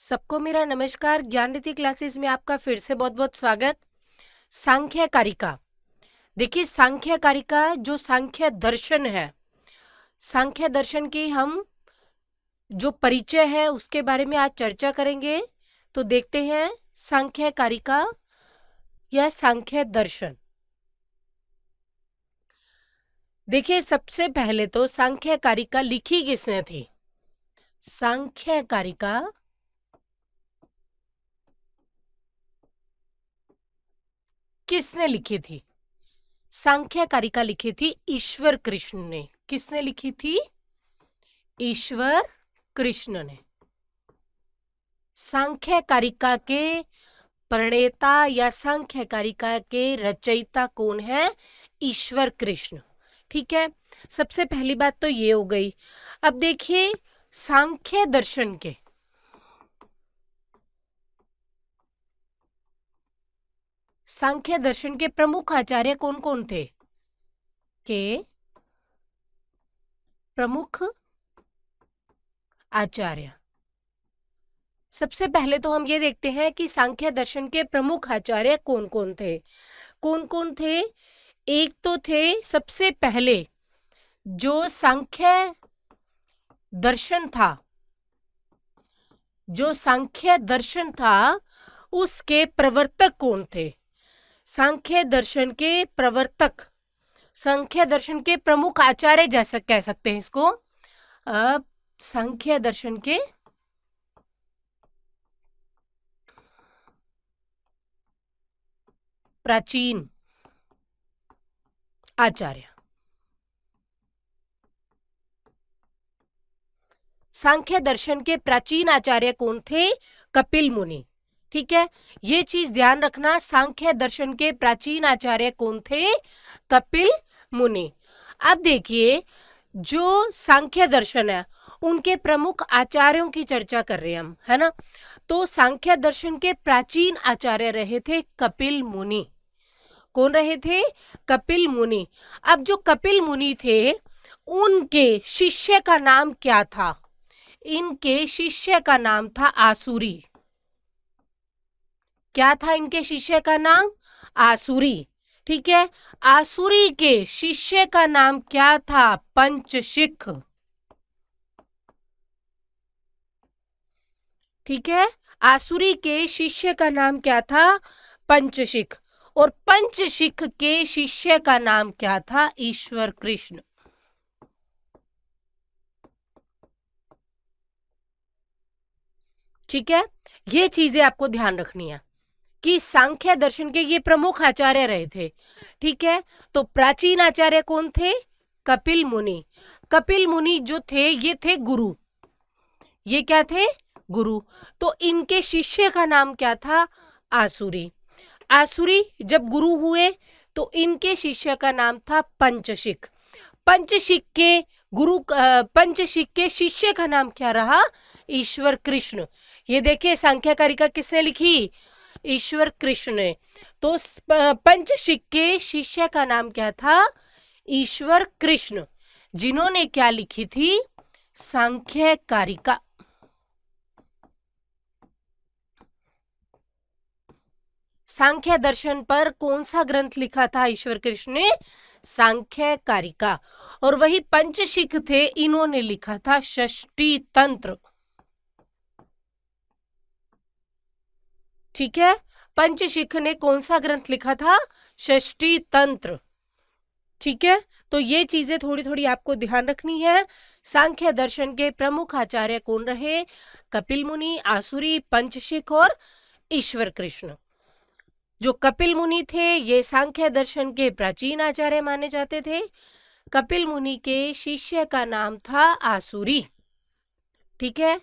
सबको मेरा नमस्कार। ज्ञाननीति क्लासेस में आपका फिर से बहुत बहुत स्वागत। सांख्य कारिका, देखिए सांख्य कारिका जो सांख्य दर्शन है, सांख्य दर्शन की हम जो परिचय है उसके बारे में आज चर्चा करेंगे। तो देखते हैं सांख्य कारिका या सांख्य दर्शन। देखिए सबसे पहले तो सांख्य कारिका लिखी किसने थी? सांख्य कारिका किसने लिखी थी? सांख्य कारिका लिखी थी ईश्वर कृष्ण ने। किसने लिखी थी? ईश्वर कृष्ण ने। सांख्य कारिका के प्रणेता या सांख्य कारिका के रचयिता कौन है? ईश्वर कृष्ण। ठीक है, सबसे पहली बात तो ये हो गई। अब देखिए सांख्य दर्शन के प्रमुख आचार्य कौन कौन थे? प्रमुख आचार्य, सबसे पहले तो हम ये देखते हैं कि सांख्य दर्शन के प्रमुख आचार्य कौन कौन थे। कौन कौन थे? एक तो थे सबसे पहले जो सांख्य दर्शन था, उसके प्रवर्तक कौन थे? सांख्य दर्शन के प्रवर्तक, सांख्य दर्शन के प्रमुख आचार्य जैसा कह सकते हैं इसको। अब सांख्य दर्शन के प्राचीन आचार्य, सांख्य दर्शन के प्राचीन आचार्य कौन थे? कपिल मुनि। ठीक है, ये चीज ध्यान रखना, सांख्य दर्शन के प्राचीन आचार्य कौन थे? कपिल मुनि। अब देखिए जो सांख्य दर्शन है उनके प्रमुख आचार्यों की चर्चा कर रहे हैं हम, है ना। तो सांख्य दर्शन के प्राचीन आचार्य रहे थे कपिल मुनि। कौन रहे थे? कपिल मुनि। अब जो कपिल मुनि थे उनके शिष्य का नाम क्या था? इनके शिष्य का नाम था आसुरी। क्या था इनके शिष्य का नाम? आसुरी। ठीक है, आसुरी के शिष्य का नाम क्या था? पंचशिख। ठीक है, आसुरी के शिष्य का नाम क्या था? पंचशिख। और पंचशिख के शिष्य का नाम क्या था? ईश्वर कृष्ण। ठीक है, ये चीजें आपको ध्यान रखनी है कि सांख्य दर्शन के ये प्रमुख आचार्य रहे थे। ठीक है, तो प्राचीन आचार्य कौन थे? कपिल मुनि। कपिल मुनि जो थे ये थे गुरु। ये क्या थे? गुरु। तो इनके शिष्य का नाम क्या था? आसुरी। आसुरी जब गुरु हुए तो इनके शिष्य का नाम था पंचशिख। पंचशिख के गुरु, पंचशिख के शिष्य का नाम क्या रहा? ईश्वर कृष्ण। ये देखिए सांख्य कारिका किसने लिखी? ईश्वर कृष्ण ने। तो पंचशिख के शिष्य का नाम क्या था? ईश्वर कृष्ण, जिन्होंने क्या लिखी थी? सांख्य कारिका। सांख्य दर्शन पर कौन सा ग्रंथ लिखा था ईश्वर कृष्ण ने? सांख्य कारिका। और वही पंचशिख थे, इन्होंने लिखा था षष्ठी तंत्र। ठीक है, पंचशिख ने कौन सा ग्रंथ लिखा था? षष्ठी तंत्र। ठीक है, तो ये चीजें थोड़ी थोड़ी आपको ध्यान रखनी है। सांख्य दर्शन के प्रमुख आचार्य कौन रहे? कपिल मुनि, आसुरी, पंचशिख और ईश्वर कृष्ण। जो कपिल मुनि थे ये सांख्य दर्शन के प्राचीन आचार्य माने जाते थे। कपिल मुनि के शिष्य का नाम था आसुरी। ठीक है,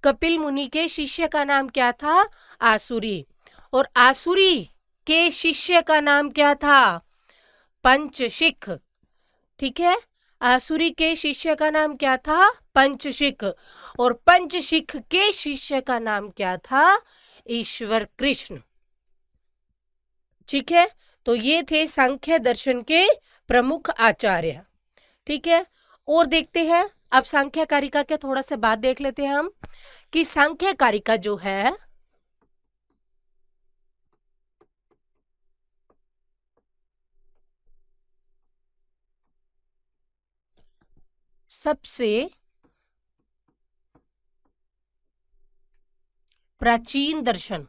कपिल मुनि के शिष्य का नाम क्या था? आसुरी। और आसुरी के शिष्य का नाम क्या था? पंचशिख। ठीक है, आसुरी के शिष्य का नाम क्या था? पंचशिख। और पंचशिख के शिष्य का नाम क्या था? ईश्वर कृष्ण। ठीक है, तो ये थे सांख्य दर्शन के प्रमुख आचार्य। ठीक है, और देखते हैं अब सांख्य कारिका के थोड़ा से बात देख लेते हैं हम कि सांख्य कारिका जो है सबसे प्राचीन दर्शन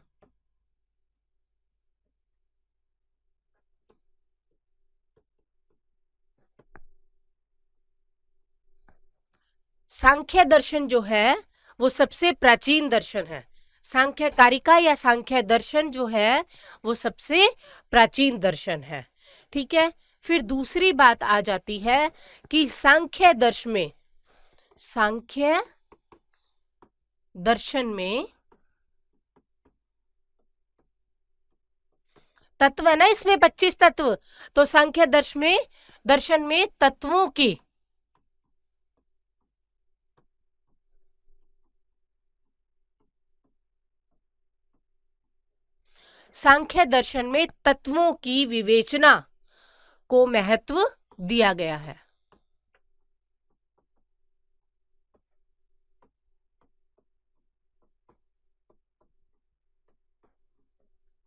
सांख्य दर्शन जो है वो सबसे प्राचीन दर्शन है। सांख्य कारिका या सांख्य दर्शन जो है वो सबसे प्राचीन दर्शन है। ठीक है, फिर दूसरी बात आ जाती है कि सांख्य दर्शन में तत्व है ना, इसमें 25 तत्व, तो सांख्य दर्शन में तत्वों की सांख्य दर्शन में तत्वों की विवेचना को महत्व दिया गया है।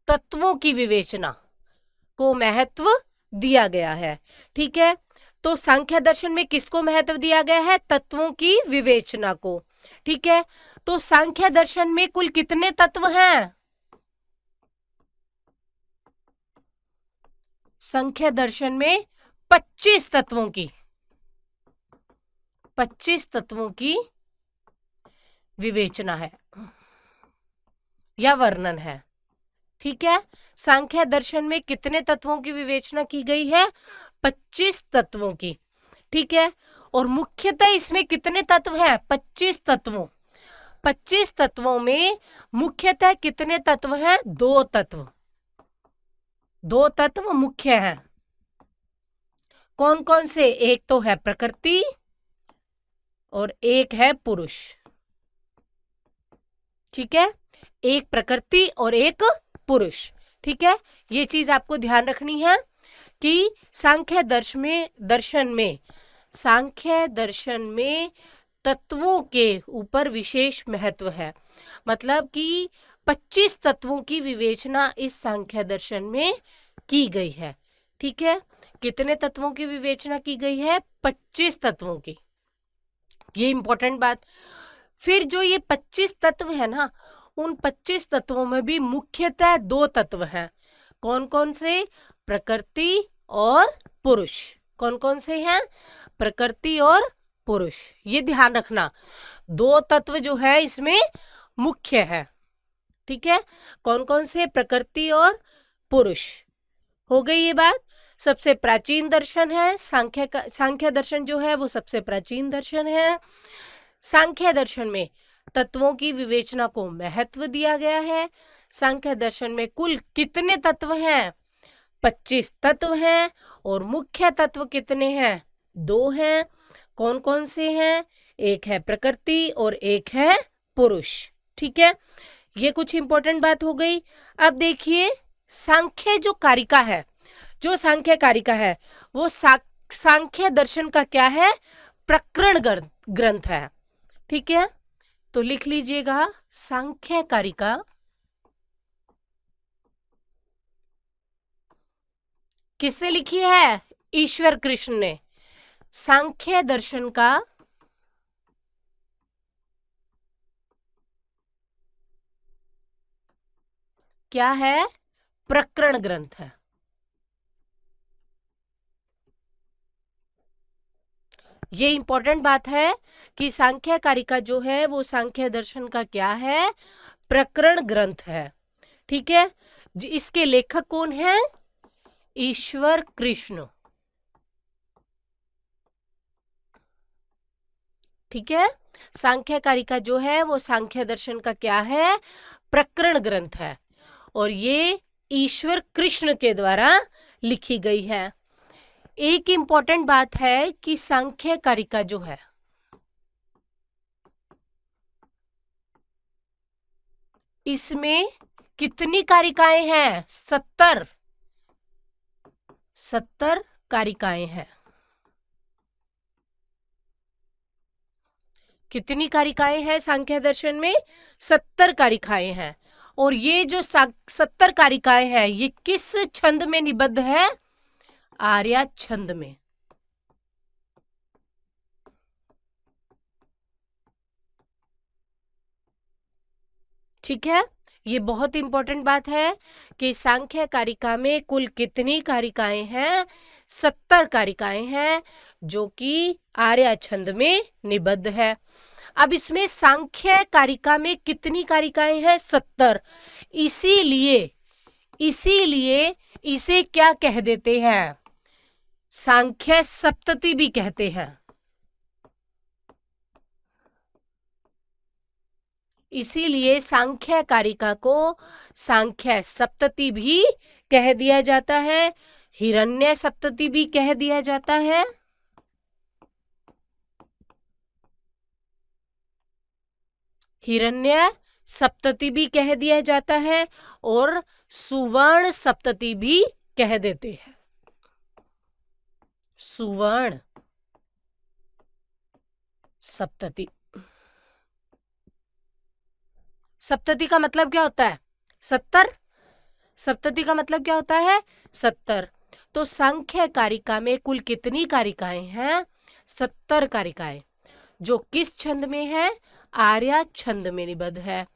तत्वों की विवेचना को महत्व दिया गया है। ठीक है, तो सांख्य दर्शन में किसको महत्व दिया गया है? तत्वों की विवेचना को। ठीक है, तो सांख्य दर्शन में कुल कितने तत्व हैं? सांख्य दर्शन में 25 तत्वों की विवेचना है या वर्णन है। ठीक है, सांख्य दर्शन में कितने तत्वों की विवेचना की गई है? 25 तत्वों की। ठीक है, और मुख्यतः इसमें कितने तत्व हैं? 25 तत्वों में मुख्यतः कितने तत्व हैं? 2 तत्व मुख्य हैं। कौन कौन से? एक तो है प्रकृति और एक है पुरुष। ठीक है, एक प्रकृति और एक पुरुष। ठीक है, ये चीज आपको ध्यान रखनी है कि सांख्य दर्शन में तत्वों के ऊपर विशेष महत्व है। मतलब कि 25 तत्वों की विवेचना इस सांख्य दर्शन में की गई है। ठीक है, कितने तत्वों की विवेचना की गई है? 25 तत्वों की। ये इंपॉर्टेंट बात। फिर जो ये 25 तत्व है ना, उन 25 तत्वों में भी मुख्यतः 2 तत्व हैं। कौन कौन से? प्रकृति और पुरुष। कौन कौन से हैं? प्रकृति और पुरुष। ये ध्यान रखना, 2 तत्व जो है इसमें मुख्य है। ठीक है, कौन कौन से? प्रकृति और पुरुष। हो गई ये बात। सबसे प्राचीन दर्शन है सांख्य दर्शन जो है वो सबसे प्राचीन दर्शन है। सांख्य दर्शन में तत्वों की विवेचना को महत्व दिया गया है। सांख्य दर्शन में कुल कितने तत्व हैं? 25 तत्व हैं, और मुख्य तत्व कितने हैं? 2 हैं। कौन कौन से हैं? एक है प्रकृति और एक है पुरुष। ठीक है, ये कुछ इंपॉर्टेंट बात हो गई। अब देखिए, सांख्य कारिका है वो सांख्य दर्शन का क्या है? प्रकरण ग्रंथ है। ठीक है, तो लिख लीजिएगा, सांख्य कारिका किससे लिखी है? ईश्वर कृष्ण ने। सांख्य दर्शन का क्या है? प्रकरण ग्रंथ है। ये इंपॉर्टेंट बात है कि सांख्य कारिका जो है वो सांख्य दर्शन का क्या है? प्रकरण ग्रंथ है। ठीक है, इसके लेखक कौन है? ईश्वर कृष्ण। ठीक है, सांख्य कारिका जो है वो सांख्य दर्शन का क्या है? प्रकरण ग्रंथ है, और ये ईश्वर कृष्ण के द्वारा लिखी गई है। एक इंपॉर्टेंट बात है कि सांख्य कारिका जो है इसमें कितनी कारिकाएं हैं? 70 कारिकाएं हैं। कितनी कारिकाएं हैं सांख्य दर्शन में? 70 कारिकाएं हैं। और ये जो 70 कारिकाएं हैं ये किस छंद में निबद्ध है? आर्या छंद में। ठीक है, ये बहुत इंपॉर्टेंट बात है कि सांख्य कारिका में कुल कितनी कारिकाएं हैं? 70 कारिकाएं हैं जो कि आर्या छंद में निबद्ध है। अब इसमें सांख्य कारिका में कितनी कारिकाएं हैं? 70। इसीलिए इसीलिए इसे क्या कह देते हैं? सांख्य सप्तती भी कहते हैं। इसीलिए सांख्य कारिका को सांख्य सप्तती भी कह दिया जाता है, हिरण्य सप्तती भी कह दिया जाता है। हिरण्य सप्तती भी कह दिया जाता है और सुवर्ण सप्तती भी कह देते हैं। सुवर्ण सप्तती। सप्तती का मतलब क्या होता है? 70। सप्तती का मतलब क्या होता है? 70। तो सांख्य कारिका में कुल कितनी कारिकाएं हैं? 70 कारिकाएं, जो किस छंद में है? आर्या छंद में निबद्ध है।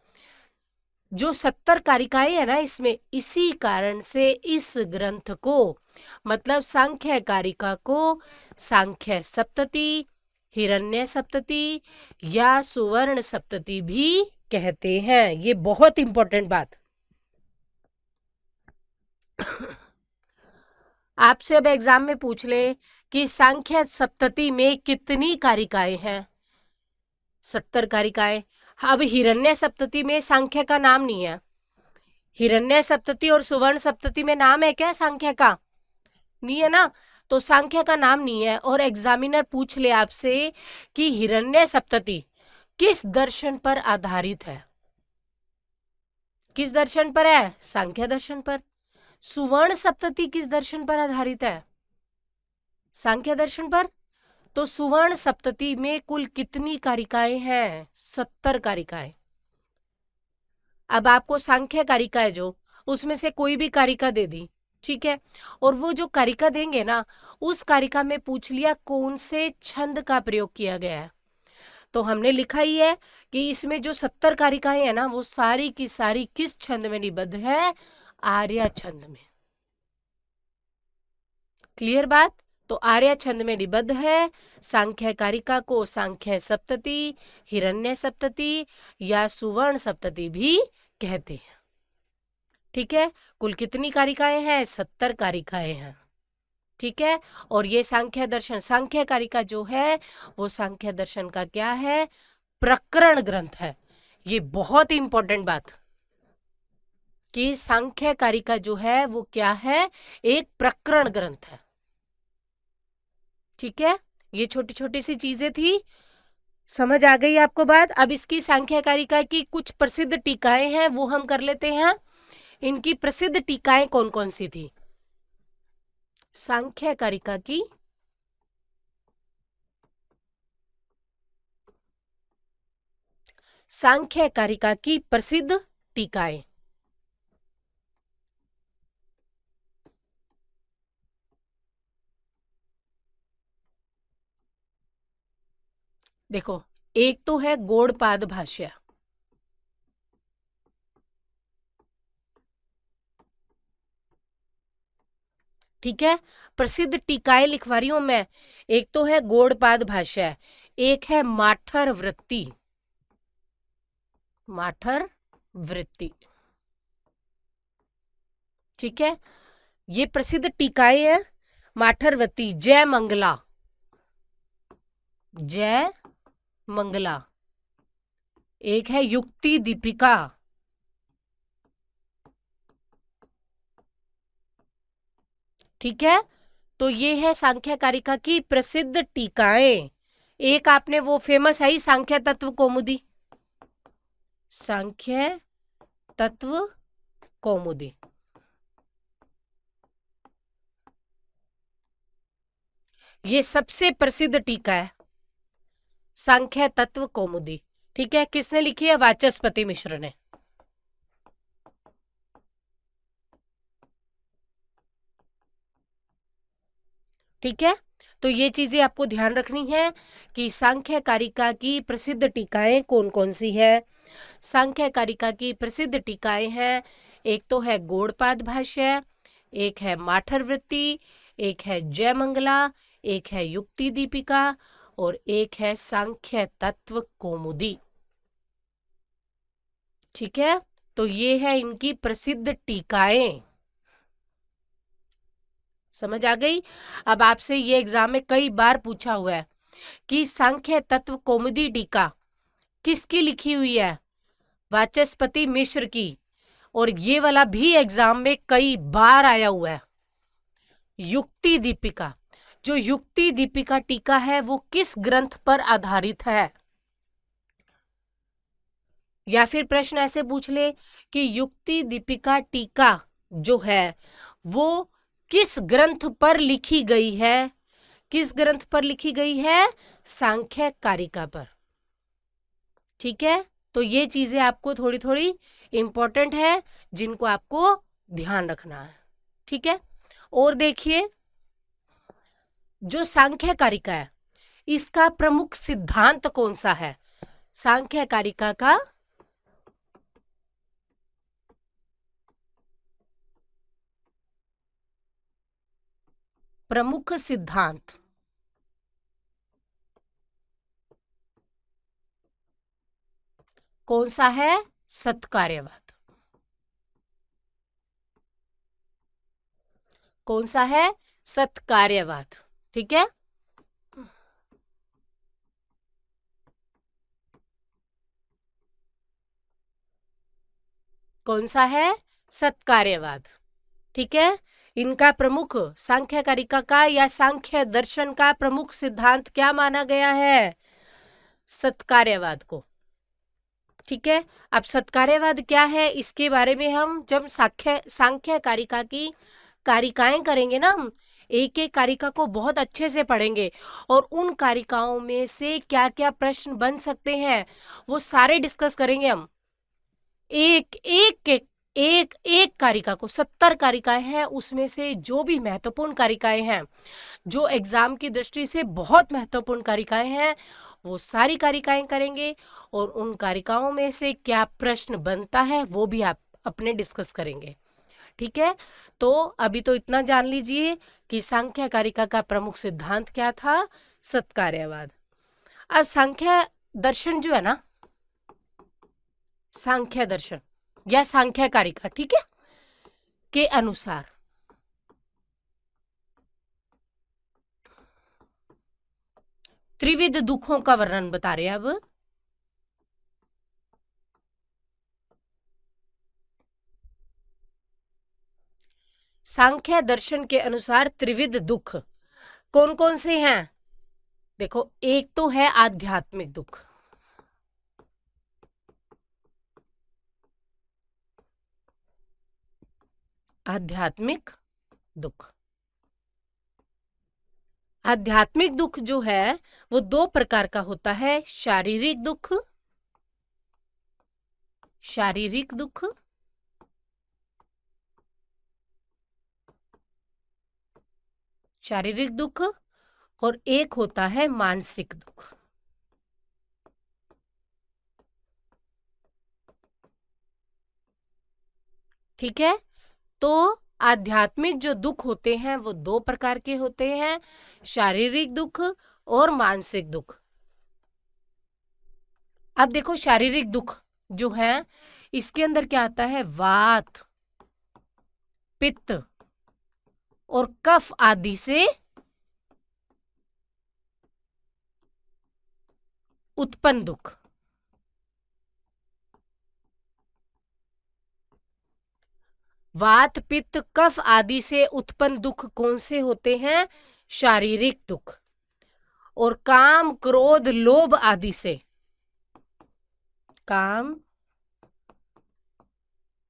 जो 70 कारिकाएं है ना इसमें, इसी कारण से इस ग्रंथ को, मतलब सांख्य कारिका को, सांख्य सप्तती, हिरण्य सप्तती या सुवर्ण सप्तती भी कहते हैं। ये बहुत इंपॉर्टेंट बात। आपसे अब एग्जाम में पूछ ले कि सांख्य सप्तती में कितनी कारिकाएं हैं? 70 कारिकाएं। अब हिरण्य सप्तती में सांख्य का नाम नहीं है। हिरण्य सप्तती और सुवर्ण सप्तती में नाम है क्या सांख्य का? नहीं है ना। तो सांख्य का नाम नहीं है और एग्जामिनर पूछ ले आपसे कि हिरण्य सप्तती किस दर्शन पर आधारित है? किस दर्शन पर है? सांख्य दर्शन पर। सुवर्ण सप्तती किस दर्शन पर आधारित है? सांख्य दर्शन पर। तो सुवर्ण सप्तती में कुल कितनी कारिकाएं हैं? 70 कारिकाएं। अब आपको सांख्य कारिका है जो, उसमें से कोई भी कारिका दे दी, ठीक है, और वो जो कारिका देंगे ना, उस कारिका में पूछ लिया कौन से छंद का प्रयोग किया गया है। तो हमने लिखा ही है कि इसमें जो 70 कारिकाएं है ना, वो सारी की सारी किस छंद में निबद्ध है? आर्या छंद में। क्लियर बात? तो आर्या छंद में निबद्ध है। सांख्य कारिका को सांख्य सप्तती, हिरण्य सप्तती या सुवर्ण सप्तती भी कहते हैं। ठीक है, कुल कितनी कारिकाएं हैं? 70 कारिकाएं हैं। ठीक है, और ये सांख्य दर्शन, सांख्य कारिका जो है वो सांख्य दर्शन का क्या है? प्रकरण ग्रंथ है। ये बहुत इंपॉर्टेंट बात कि सांख्य कारिका जो है वो क्या है? एक प्रकरण ग्रंथ है। ठीक है, ये छोटी छोटी सी चीजें थी, समझ आ गई आपको बात? अब इसकी सांख्य कारिका की कुछ प्रसिद्ध टीकाएं हैं, वो हम कर लेते हैं। इनकी प्रसिद्ध टीकाएं कौन कौन सी थी? सांख्य कारिका की सांख्य कारिका की प्रसिद्ध टीकाएं। देखो, एक तो है गौड़पाद भाष्य। ठीक है, प्रसिद्ध टीकाएं लिखवा रही हूं मैं। एक तो है गौड़पाद भाष्य, एक है माठर वृत्ति। माठर वृत्ति, ठीक है, ये प्रसिद्ध टीकाएं हैं। माठर वृत्ति, जय मंगला, जय मंगला। एक है युक्ति दीपिका। ठीक है, तो ये है सांख्य कारिका की प्रसिद्ध टीकाएं। एक आपने वो फेमस है ही, सांख्य तत्व कौमुदी। सांख्य तत्व कौमुदी, ये सबसे प्रसिद्ध टीका है। सांख्य तत्व कौमुदी। ठीक है, किसने लिखी है? वाचस्पति मिश्र ने। ठीक है, तो ये चीजें आपको ध्यान रखनी है कि सांख्य कारिका की प्रसिद्ध टीकाएं कौन कौन सी है। सांख्य कारिका की प्रसिद्ध टीकाएं हैं, एक तो है गौड़पाद भाष्य, एक है माठर वृत्ति, एक है जयमंगला, एक है युक्ति दीपिका और एक है सांख्य तत्व कौमुदी। ठीक है, तो ये है इनकी प्रसिद्ध टीकाएं। समझ आ गई? अब आपसे ये एग्जाम में कई बार पूछा हुआ है कि सांख्य तत्व कौमुदी टीका किसकी लिखी हुई है? वाचस्पति मिश्र की। और ये वाला भी एग्जाम में कई बार आया हुआ है, युक्ति दीपिका। जो युक्ति दीपिका टीका है वो किस ग्रंथ पर आधारित है? या फिर प्रश्न ऐसे पूछ ले कि युक्ति दीपिका टीका जो है वो किस ग्रंथ पर लिखी गई है? किस ग्रंथ पर लिखी गई है? सांख्य कारिका पर। ठीक है, तो ये चीजें आपको थोड़ी थोड़ी इंपॉर्टेंट है जिनको आपको ध्यान रखना है। ठीक है, और देखिए जो सांख्य कारिका है इसका प्रमुख सिद्धांत कौन सा है? सांख्य कारिका का प्रमुख सिद्धांत कौन सा है? सत्कार्यवाद। कौन सा है? सत्कार्यवाद। ठीक है, कौन सा है? सत्कार्यवाद। ठीक है, इनका प्रमुख सांख्य कारिका का या सांख्य दर्शन का प्रमुख सिद्धांत क्या माना गया है? सत्कार्यवाद को। ठीक है, अब सत्कार्यवाद क्या है इसके बारे में हम जब सांख्य कारिका की कारिकाएं करेंगे ना, हम एक एक कारिका को बहुत अच्छे से पढ़ेंगे और उन कारिकाओं में से क्या क्या प्रश्न बन सकते हैं वो सारे डिस्कस करेंगे हम। एक एक एक एक एक कारिका को 70 कारिकाएं हैं, उसमें से जो भी महत्वपूर्ण कारिकाएं हैं, जो एग्जाम की दृष्टि से बहुत महत्वपूर्ण कारिकाएं हैं, वो सारी कारिकाएं करेंगे और उन कारिकाओं में से क्या प्रश्न बनता है वो भी आप अपने डिस्कस करेंगे। ठीक है, तो अभी तो इतना जान लीजिए कि सांख्य कारिका का प्रमुख सिद्धांत क्या था? सत्कार्यवाद। अब सांख्य दर्शन जो है ना, सांख्य दर्शन या सांख्य कारिका, ठीक है, के अनुसार त्रिविध दुखों का वर्णन बता रहे हैं। अब सांख्य दर्शन के अनुसार त्रिविध दुख कौन कौन से हैं? देखो, एक तो है आध्यात्मिक दुख, आध्यात्मिक दुख। आध्यात्मिक दुख जो है वो दो प्रकार का होता है, शारीरिक दुख, शारीरिक दुख शारीरिक दुख और एक होता है मानसिक दुख। ठीक है, तो आध्यात्मिक जो दुख होते हैं वो दो प्रकार के होते हैं, शारीरिक दुख और मानसिक दुख। अब देखो, शारीरिक दुख जो है इसके अंदर क्या आता है? वात, पित्त और कफ आदि से उत्पन्न दुख। वात, पित्त, कफ आदि से उत्पन्न दुख कौन से होते हैं? शारीरिक दुख। और काम, क्रोध, लोभ आदि से, काम,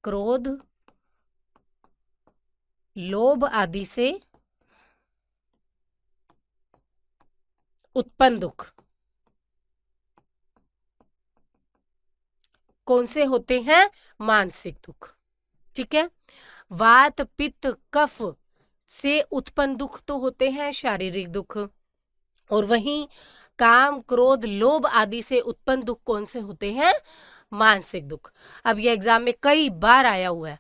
क्रोध, लोभ आदि से उत्पन्न दुख। कौन से होते हैं? मानसिक दुख। ठीक है, वात पित्त कफ से उत्पन्न दुख तो होते हैं शारीरिक दुख, और वहीं काम क्रोध लोभ आदि से उत्पन्न दुख कौन से होते हैं? मानसिक दुख। अब ये एग्जाम में कई बार आया हुआ है,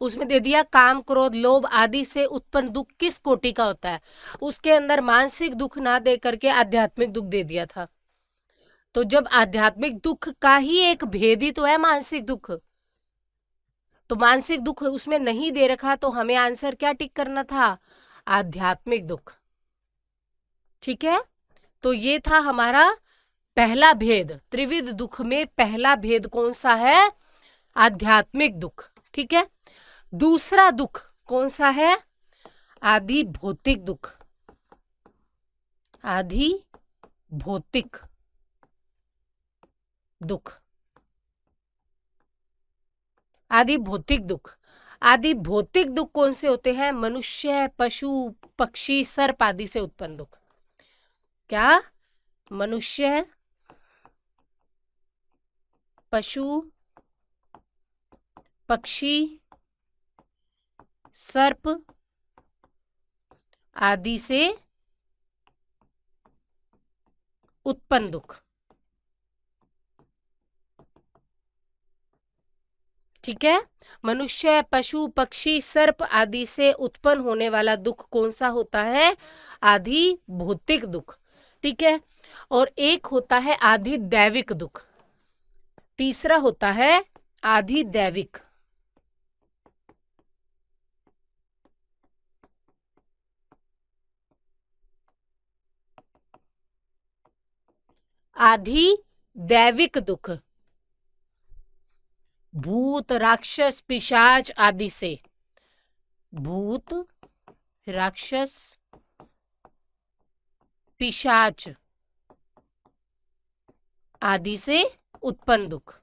उसमें दे दिया काम क्रोध लोभ आदि से उत्पन्न दुख किस कोटि का होता है, उसके अंदर मानसिक दुख ना दे करके आध्यात्मिक दुख दे दिया था। तो जब आध्यात्मिक दुख का ही एक भेद ही तो है मानसिक दुख, तो मानसिक दुख उसमें नहीं दे रखा, तो हमें आंसर क्या टिक करना था? आध्यात्मिक दुख। ठीक है, तो ये था हमारा पहला भेद। त्रिविध दुख में पहला भेद कौन सा है? आध्यात्मिक दुख। ठीक है, दूसरा दुख कौन सा है? आदि भौतिक दुख। आदि भौतिक दुख। आदि भौतिक दुख। आदि भौतिक दुख कौन से होते हैं? मनुष्य पशु पक्षी सर्प आदि से उत्पन्न दुख। क्या? मनुष्य पशु पक्षी सर्प आदि से उत्पन्न दुख। ठीक है, मनुष्य पशु पक्षी सर्प आदि से उत्पन्न होने वाला दुख कौन सा होता है? आदि भौतिक दुख। ठीक है, और एक होता है आदि दैविक दुख, तीसरा होता है आदि दैविक। आदि दैविक दुख भूत राक्षस पिशाच आदि से, भूत राक्षस पिशाच आदि से उत्पन्न दुख।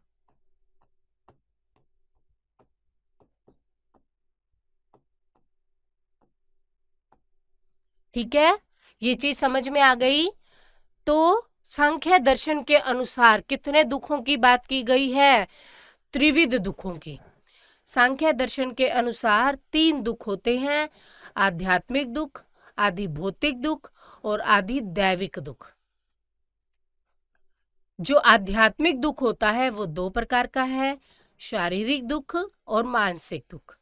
ठीक है, ये चीज समझ में आ गई। तो सांख्य दर्शन के अनुसार कितने दुखों की बात की गई है? त्रिविध दुखों की। सांख्य दर्शन के अनुसार 3 दुख होते हैं, आध्यात्मिक दुख, आदि भौतिक दुख और आदि दैविक दुख। जो आध्यात्मिक दुख होता है वो 2 प्रकार का है, शारीरिक दुख और मानसिक दुख।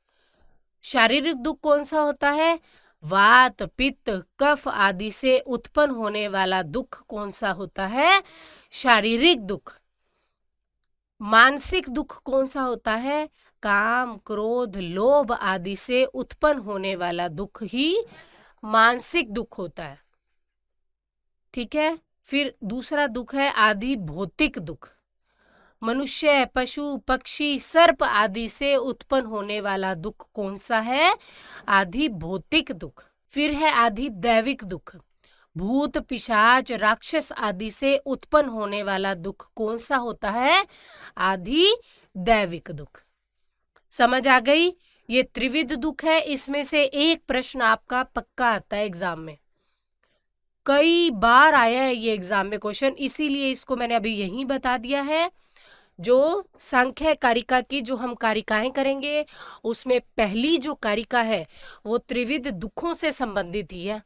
शारीरिक दुख कौन सा होता है? वात पित्त कफ आदि से उत्पन्न होने वाला दुख कौन सा होता है? शारीरिक दुख। मानसिक दुख कौन सा होता है? काम क्रोध लोभ आदि से उत्पन्न होने वाला दुख ही मानसिक दुख होता है। ठीक है, फिर दूसरा दुख है आदि भौतिक दुख। मनुष्य पशु पक्षी सर्प आदि से उत्पन्न होने वाला दुख कौन सा है? आदि भौतिक दुख। फिर है आदि दैविक दुख। भूत पिशाच राक्षस आदि से उत्पन्न होने वाला दुख कौन सा होता है? आदि दैविक दुख। समझ आ गई? ये त्रिविध दुख है, इसमें से एक प्रश्न आपका पक्का आता है एग्जाम में, कई बार आया है ये एग्जाम में क्वेश्चन, इसीलिए इसको मैंने अभी यहीं बता दिया है। जो सांख्य कारिका की जो हम कारिकाएं करेंगे, उसमें पहली जो कारिका है वो त्रिविध दुखों से संबंधित ही है।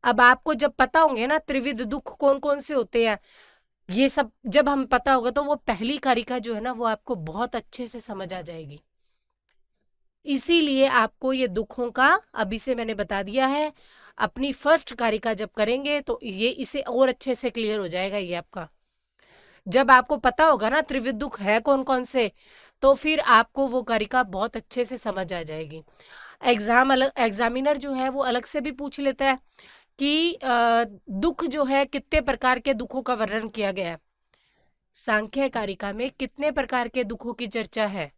अब आपको जब पता होंगे ना त्रिविध दुख कौन कौन से होते हैं, ये सब जब हम पता होगा तो वो पहली कारिका जो है ना वो आपको बहुत अच्छे से समझ आ जाएगी। इसीलिए आपको ये दुखों का अभी से मैंने बता दिया है। अपनी फर्स्ट कारिका जब करेंगे तो ये इसे और अच्छे से क्लियर हो जाएगा। ये आपका जब आपको पता होगा ना त्रिविध दुख है कौन कौन से, तो फिर आपको वो कारिका बहुत अच्छे से समझ आ जाएगी। एग्जामिनर जो है वो अलग से भी पूछ लेता है कि दुख जो है कितने प्रकार के दुखों का वर्णन किया गया है। सांख्य कारिका में कितने प्रकार के दुखों की चर्चा है?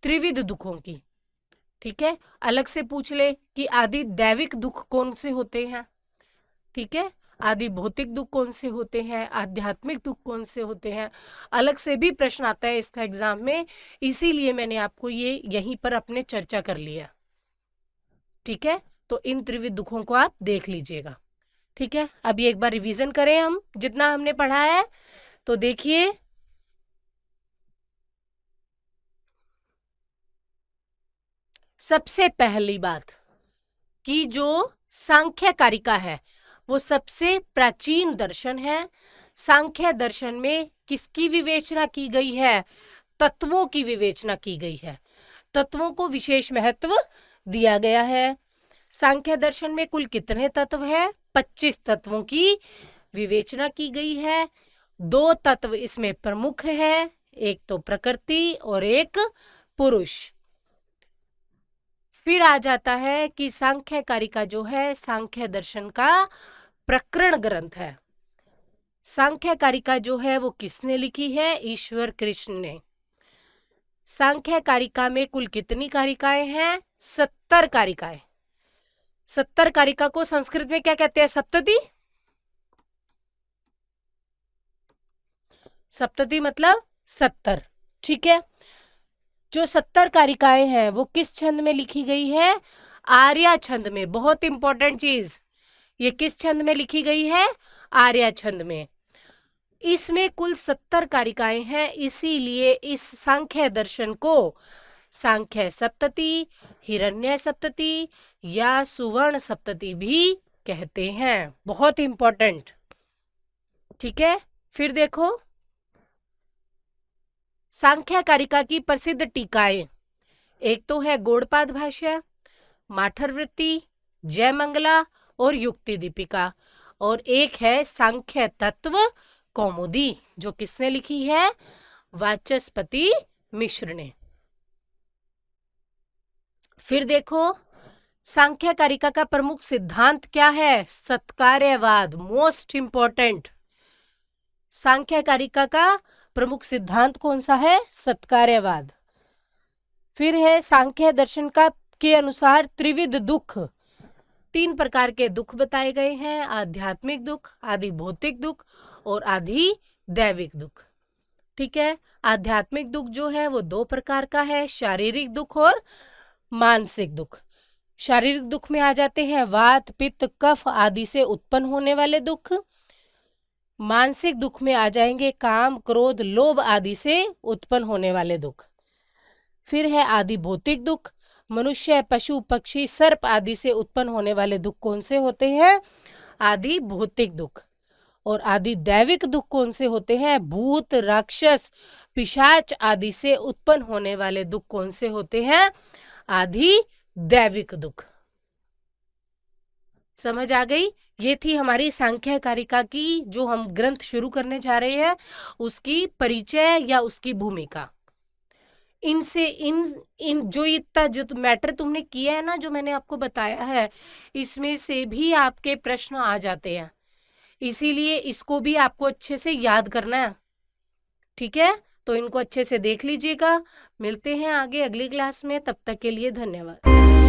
त्रिविध दुखों की। ठीक है, अलग से पूछ ले कि आदि दैविक दुख कौन से होते हैं। ठीक है, आदि भौतिक दुख कौन से होते हैं, आध्यात्मिक दुख कौन से होते हैं, अलग से भी प्रश्न आता है इसका एग्जाम में। इसीलिए मैंने आपको ये यहीं पर अपने चर्चा कर लिया। ठीक है, तो इन त्रिविध दुखों को आप देख लीजिएगा। ठीक है, अभी एक बार रिवीजन करें हम जितना हमने पढ़ा है। तो देखिए, सबसे पहली बात कि जो सांख्य कारिका है वो सबसे प्राचीन दर्शन है। सांख्य दर्शन में किसकी विवेचना की गई है? तत्वों की विवेचना की गई है। तत्वों को विशेष महत्व दिया गया है। सांख्य दर्शन में कुल कितने तत्व है? 25 तत्वों की विवेचना की गई है। 2 तत्व इसमें प्रमुख है, एक तो प्रकृति और एक पुरुष। फिर आ जाता है कि सांख्य कारिका जो है सांख्य दर्शन का प्रकरण ग्रंथ है। सांख्य कारिका जो है वो किसने लिखी है? ईश्वर कृष्ण ने। सांख्य कारिका में कुल कितनी कारिकाएं हैं? 70 कारिकाएं। 70 कारिका को संस्कृत में क्या कहते हैं? सप्तति। सप्तति मतलब 70, ठीक है। जो 70 कारिकाएं हैं वो किस छंद में लिखी गई है? आर्या छंद में। बहुत इंपॉर्टेंट चीज, ये किस छंद में लिखी गई है? आर्या छंद में। इसमें कुल 70 कारिकाएं हैं, इसीलिए इस सांख्य दर्शन को सांख्य सप्तति, हिरण्य सप्तति या सुवर्ण सप्तति भी कहते हैं। बहुत इंपॉर्टेंट, ठीक है। फिर देखो सांख्य कारिका की प्रसिद्ध टीकाएं, एक तो है गौड़पाद भाष्य, माठरवृत्ति, जयमंगला और युक्ति दीपिका, और एक है सांख्य तत्व कौमुदी, जो किसने लिखी है? वाचस्पति मिश्र ने। फिर देखो सांख्य कारिका का प्रमुख सिद्धांत क्या है? सत्कार्यवाद। मोस्ट इंपॉर्टेंट, सांख्य कारिका का प्रमुख सिद्धांत कौन सा है? सत्कार्यवाद। फिर है सांख्य दर्शन का के अनुसार त्रिविध दुख, 3 प्रकार के दुख बताए गए हैं। आध्यात्मिक दुख, आदि भौतिक दुख और आदि दैविक दुख, ठीक है। आध्यात्मिक दुख जो है वो 2 प्रकार का है, शारीरिक दुख और मानसिक दुख। शारीरिक दुख में आ जाते हैं वात, पित्त, कफ आदि से उत्पन्न होने वाले दुख। मानसिक दुख में आ जाएंगे काम, क्रोध, लोभ आदि से उत्पन्न होने वाले दुख। फिर है आदि भौतिक दुख, मनुष्य, पशु, पक्षी, सर्प आदि से उत्पन्न होने वाले दुख कौन से होते हैं? आदि भौतिक दुख। और आदि दैविक दुख कौन से होते हैं? भूत, राक्षस, पिशाच आदि से उत्पन्न होने वाले दुख कौन से होते हैं? आदि दैविक दुख। समझ आ गई? ये थी हमारी सांख्य कारिका की, जो हम ग्रंथ शुरू करने जा रहे हैं उसकी परिचय या उसकी भूमिका। इनसे इन जो इतना जो मैटर तुमने किया है ना, जो मैंने आपको बताया है, इसमें से भी आपके प्रश्न आ जाते हैं, इसीलिए इसको भी आपको अच्छे से याद करना है, ठीक है। तो इनको अच्छे से देख लीजिएगा। मिलते हैं आगे अगली क्लास में, तब तक के लिए धन्यवाद।